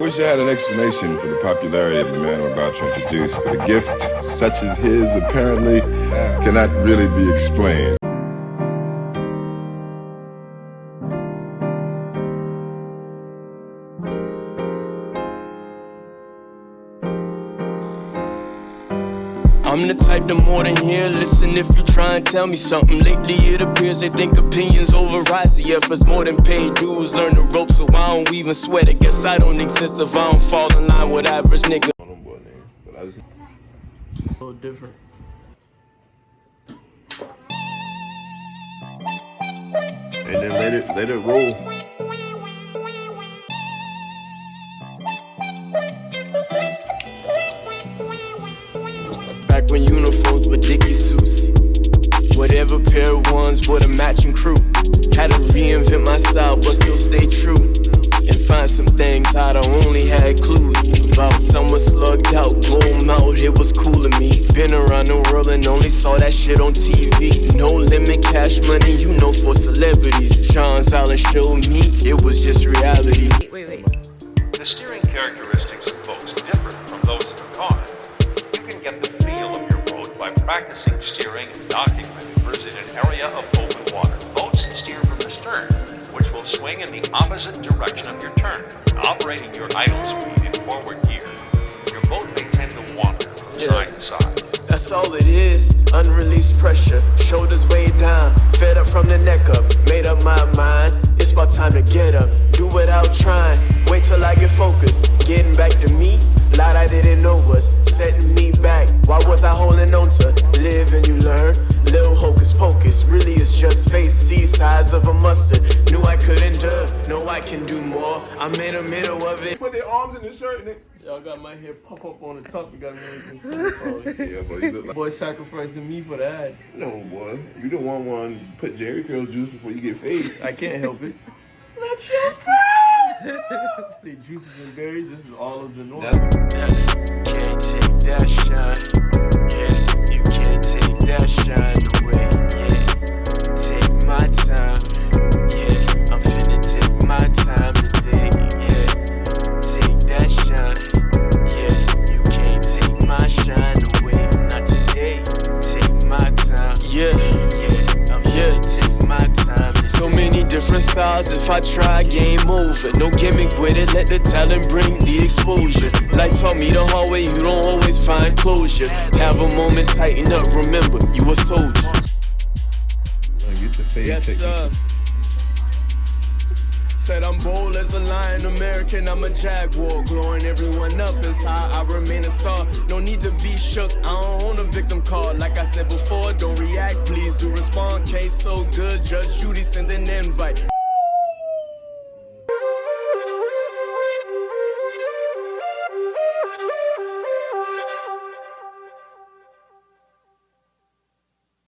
Wish I had an explanation for the popularity of the man I'm about to introduce, but a gift such as his apparently cannot really be explained. I'm the type to more than hear, listen if you try and tell me something. Lately it appears they think opinions overrise the efforts more than paid dues. Learn the ropes so I don't even sweat. I guess I don't exist if I don't fall in line with average nigga. But I just a little different. And then let it roll. Back when uniforms were Dickie suits, whatever pair of ones with a matching crew. Had to reinvent my style but still stay true, and find some things I'd only had clues about. Some was slugged out, gold mouth, it was cool to me. Been around the world and only saw that shit on TV. No limit cash money, you know, for celebrities. John's Island showed me it was just reality. Wait. The steering characteristics of boats differ from those of a car. You can get the feel of your boat by practicing steering and docking maneuvers in an area of open water. Boats steer from the stern, which will swing in the opposite direction of your turn, operating your idle speed in forward gear. Your boat may tend to wander from side to side. That's all it is, unreleased pressure, shoulders way down, fed up from the neck up, made up my mind, it's about time to get up, do without trying, wait till I get focused, getting back to me, lot I didn't know was setting me back, why was I holding on to, live and you learn, little hocus pocus, really it's just faith, see size of a mustard, knew I couldn't do, know I can do more, I'm in the middle of it. Put their arms in the shirt, nigga. Y'all got my hair pop up on the top. You got me confused. Yeah, but you look like... Boy sacrificing me for that. No, boy. You don't want one to put Jerry curl juice before you get fade. I can't help it. Let yourself! The juices and berries, this is olives and oil. Can't take that shine. Yeah, you can't take that shine away. Yeah, take my time. Yeah, I'm finna take my time today. Yeah, take that shine. Yeah, you can't take my shine away. Not today. Take my time. Yeah, I'm finna take my time today. so many different styles, if I try, game over. No gimmick with it, let the talent bring the exposure. Life taught me the hard way, you don't always find closure. Have a moment, tighten up, remember, you a soldier. Get the fade Yes, sir. Said I'm bold as a lion, American, I'm a jaguar. Glowing everyone up is how I remain a star. No need to be shook, I don't own a victim card. Like I said before, don't react, please do respond. Case so good, Judge Judy sent an invite.